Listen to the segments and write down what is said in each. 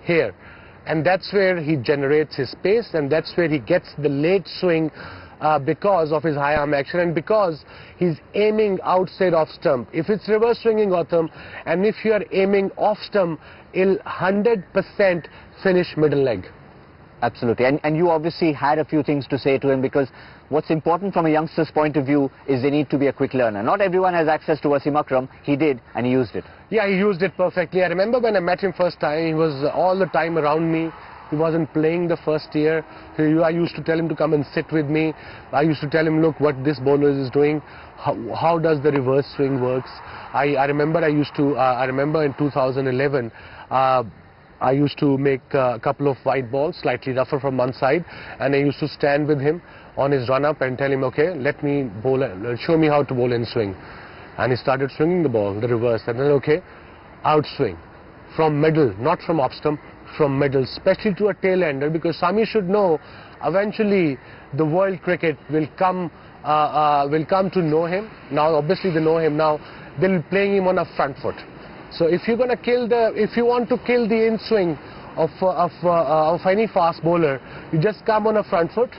here. And that's where he generates his pace, and that's where he gets the late swing because of his high arm action and because he's aiming outside off stump. If it's reverse swinging, Gautam, and if you are aiming off stump, it'll 100% finish middle leg. Absolutely. And you obviously had a few things to say to him, because what's important from a youngster's point of view is they need to be a quick learner. Not everyone has access to wasim Akram. He did, and he used it. Yeah, he used it perfectly. I remember when I met him first time, he was all the time around me. He wasn't playing the first year. I used to tell him to come and sit with me. I used to tell him, look, what this bowler is doing, how does the reverse swing works. I remember in 2011, I used to make a couple of white balls, slightly rougher from one side, and I used to stand with him on his run-up and tell him, okay, let me bowl, show me how to bowl in swing. And he started swinging the ball, the reverse, and then, okay, out swing. From middle, not from off stump, from middle, especially to a tail-ender, because Sami should know, eventually, the world cricket will come to know him. Now, obviously, they know him now. They'll be playing him on a front foot. So if you're gonna if you want to kill the in swing of any fast bowler, you just come on a front foot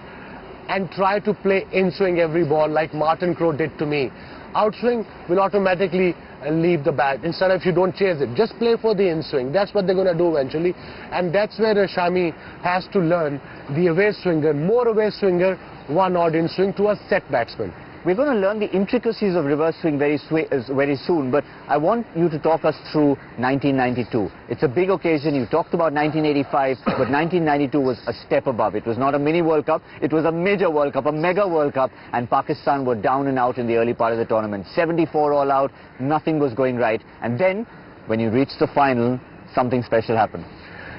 and try to play in swing every ball like Martin Crowe did to me. Outswing will automatically leave the bat. Instead of, you don't chase it, just play for the in swing. That's what they're gonna do eventually, and that's where Shami has to learn the away swinger, more away swinger, one odd in swing to a set batsman. We're going to learn the intricacies of reverse swing very soon, but I want you to talk us through 1992. It's a big occasion. You talked about 1985, but 1992 was a step above. It was not a mini World Cup. It was a major World Cup, a mega World Cup, and Pakistan were down and out in the early part of the tournament. 74 all out, nothing was going right. And then, when you reached the final, something special happened.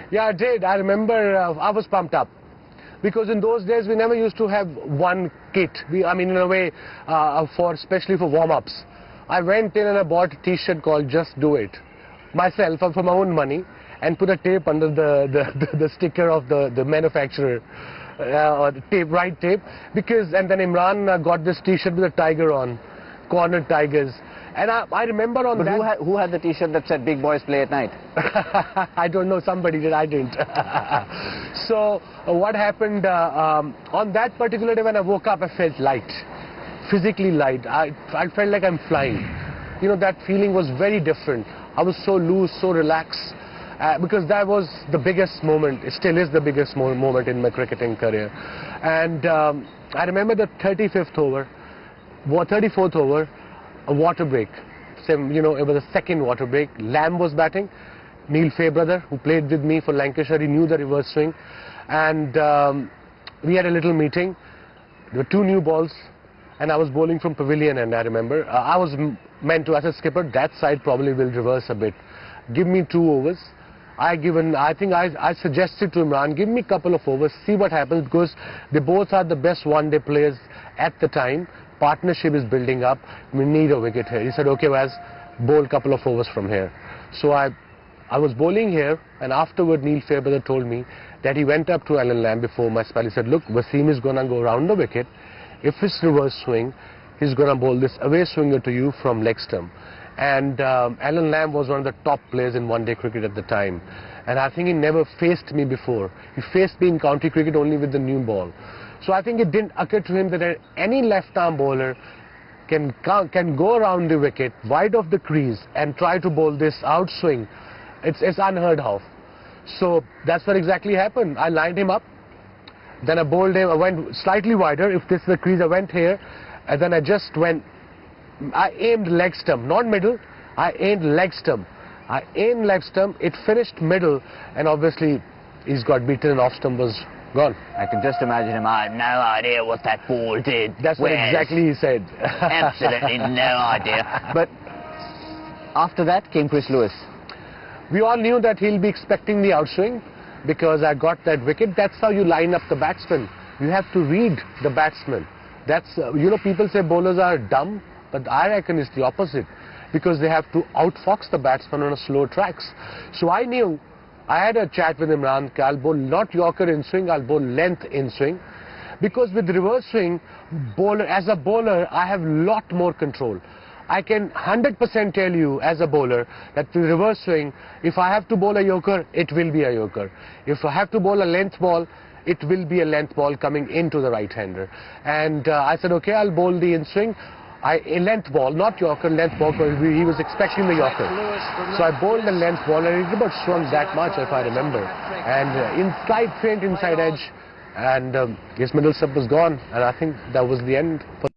Yeah, I did. I remember I was pumped up. Because in those days, we never used to have one kit. I mean, in a way, especially for warm-ups. I went in and I bought a T-shirt called Just Do It, myself, for my own money, and put a tape under the sticker of the manufacturer, or the tape, right tape. And then Imran got this T-shirt with a tiger on, cornered tigers. And I remember on that... But who had the T-shirt that said "Big Boys Play at Night"? I don't know. Somebody did. I didn't. So what happened on that particular day when I woke up, I felt light, physically light. I felt like I'm flying. You know, that feeling was very different. I was so loose, so relaxed, because that was the biggest moment. It still is the biggest moment in my cricketing career. And I remember the 35th over, 34th over. A water break. You know, it was a second water break. Lamb was batting. Neil Fairbrother, who played with me for Lancashire, he knew the reverse swing. And we had a little meeting. There were two new balls, and I was bowling from pavilion end, I remember. I was meant to, as a skipper, that side probably will reverse a bit. Give me 2 overs. I think I suggested to Imran, give me a couple of overs, see what happens, because they both are the best one-day players at the time. Partnership is building up. We need a wicket here. He said, okay, Waz, bowl a couple of overs from here. So I was bowling here, and afterward Neil Fairbrother told me that he went up to Alan Lamb before my spell. He said, look, Wasim is going to go around the wicket. If it's reverse swing, he's going to bowl this away swinger to you from leg stump. And Alan Lamb was one of the top players in one-day cricket at the time. And I think he never faced me before. He faced me in county cricket only with the new ball. So I think it didn't occur to him that any left-arm bowler can go around the wicket, wide of the crease, and try to bowl this outswing. It's unheard of. So that's what exactly happened. I lined him up. Then I bowled him. I went slightly wider. If this is the crease, I went here. And then I just went. I aimed leg stump, not middle. I aimed leg stump. I aimed leg stump. It finished middle. And obviously, he's got beaten and off stump was gone. I can just imagine him. I have no idea what that ball did. That's what exactly he said. Absolutely no idea. But after that came Chris Lewis. We all knew that he'll be expecting the outswing because I got that wicket. That's how you line up the batsman. You have to read the batsman. That's, you know, people say bowlers are dumb, but I reckon it's the opposite because they have to outfox the batsman on a slow tracks. So I knew. I had a chat with Imran, I'll bowl not Yorker in swing, I'll bowl length in swing. Because with reverse swing, as a bowler, I have lot more control. I can 100% tell you as a bowler that with reverse swing, if I have to bowl a yorker, it will be a yorker. If I have to bowl a length ball, it will be a length ball coming into the right-hander. And I said, okay, I'll bowl the in-swing. A length ball, not yorker, length ball, because he was expecting the yorker. So I bowled the length ball, and it about swung that much, if I remember. And inside, faint inside edge, and his middle step was gone, and I think that was the end.